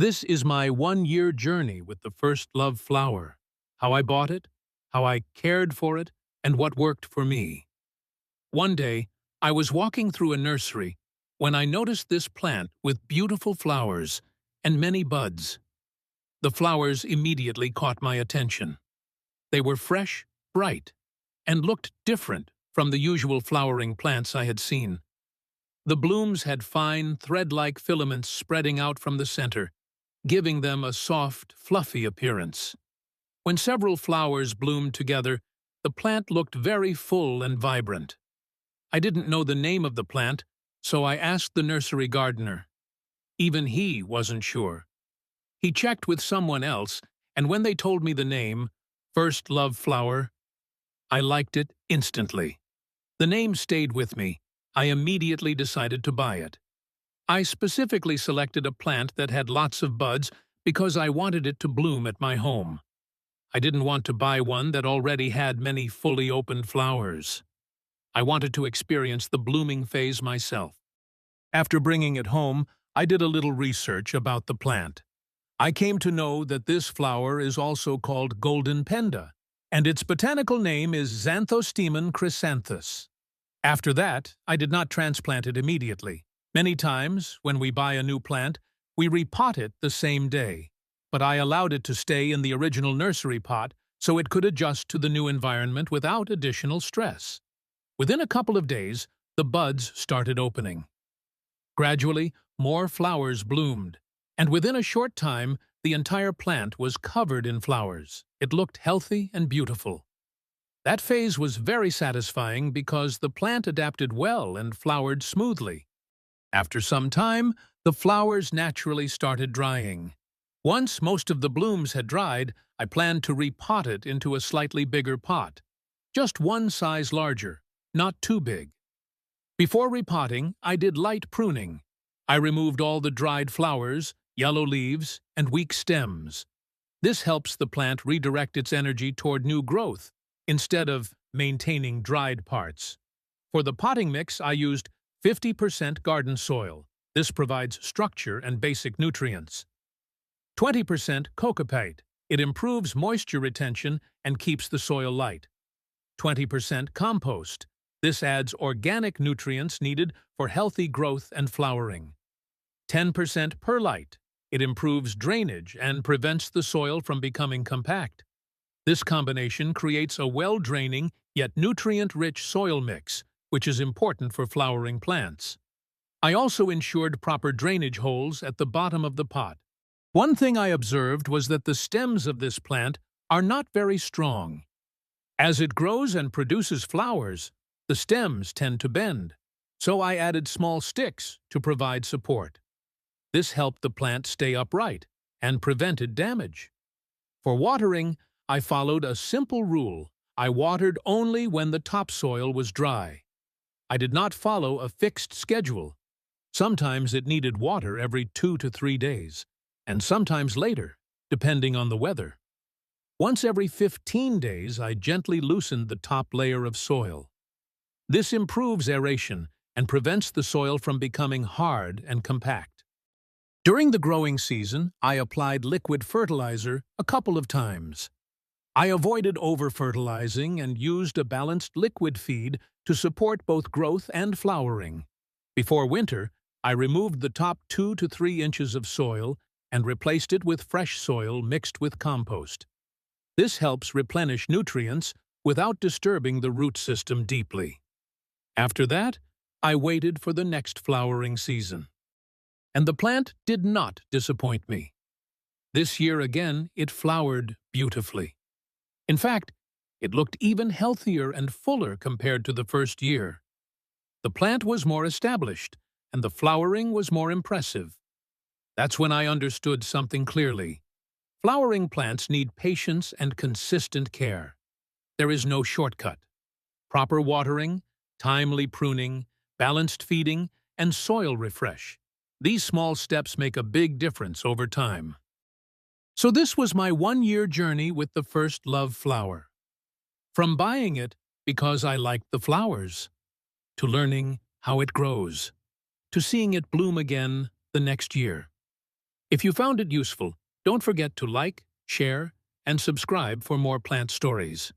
This is my one-year journey with the first love flower, how I bought it, how I cared for it, and what worked for me. One day, I was walking through a nursery when I noticed this plant with beautiful flowers and many buds. The flowers immediately caught my attention. They were fresh, bright, and looked different from the usual flowering plants I had seen. The blooms had fine, thread-like filaments spreading out from the center, giving them a soft, fluffy appearance. When several flowers bloomed together, the plant looked very full and vibrant. I didn't know the name of the plant, so I asked the nursery gardener. Even he wasn't sure. He checked with someone else, and when they told me the name, First Love Flower, I liked it instantly. The name stayed with me. I immediately decided to buy it. I specifically selected a plant that had lots of buds because I wanted it to bloom at my home. I didn't want to buy one that already had many fully opened flowers. I wanted to experience the blooming phase myself. After bringing it home, I did a little research about the plant. I came to know that this flower is also called Golden Penda, and its botanical name is Xanthostemon chrysanthus. After that, I did not transplant it immediately. Many times, when we buy a new plant, we repot it the same day, but I allowed it to stay in the original nursery pot so it could adjust to the new environment without additional stress. Within a couple of days, the buds started opening. Gradually, more flowers bloomed, and within a short time, the entire plant was covered in flowers. It looked healthy and beautiful. That phase was very satisfying because the plant adapted well and flowered smoothly. After some time, the flowers naturally started drying. Once most of the blooms had dried, I planned to repot it into a slightly bigger pot, just one size larger, not too big. Before repotting, I did light pruning. I removed all the dried flowers, yellow leaves, and weak stems. This helps the plant redirect its energy toward new growth, instead of maintaining dried parts. For the potting mix, I used 50% garden soil. This provides structure and basic nutrients. 20% cocopeat. It improves moisture retention and keeps the soil light. 20% compost. This adds organic nutrients needed for healthy growth and flowering. 10% perlite. It improves drainage and prevents the soil from becoming compact. This combination creates a well-draining yet nutrient-rich soil mix, which is important for flowering plants. I also ensured proper drainage holes at the bottom of the pot. One thing I observed was that the stems of this plant are not very strong. As it grows and produces flowers, the stems tend to bend, so I added small sticks to provide support. This helped the plant stay upright and prevented damage. For watering, I followed a simple rule. I watered only when the topsoil was dry. I did not follow a fixed schedule. Sometimes it needed water every 2 to 3 days, and sometimes later, depending on the weather. Once every 15 days, I gently loosened the top layer of soil. This improves aeration and prevents the soil from becoming hard and compact. During the growing season, I applied liquid fertilizer a couple of times. I avoided over-fertilizing and used a balanced liquid feed to support both growth and flowering. Before winter, I removed the top 2 to 3 inches of soil and replaced it with fresh soil mixed with compost. This helps replenish nutrients without disturbing the root system deeply. After that, I waited for the next flowering season. And the plant did not disappoint me. This year again, it flowered beautifully. In fact, it looked even healthier and fuller compared to the first year. The plant was more established, and the flowering was more impressive. That's when I understood something clearly. Flowering plants need patience and consistent care. There is no shortcut. Proper watering, timely pruning, balanced feeding, and soil refresh. These small steps make a big difference over time. So this was my one-year journey with the first love flower. From buying it because I liked the flowers, to learning how it grows, to seeing it bloom again the next year. If you found it useful, don't forget to like, share, and subscribe for more plant stories.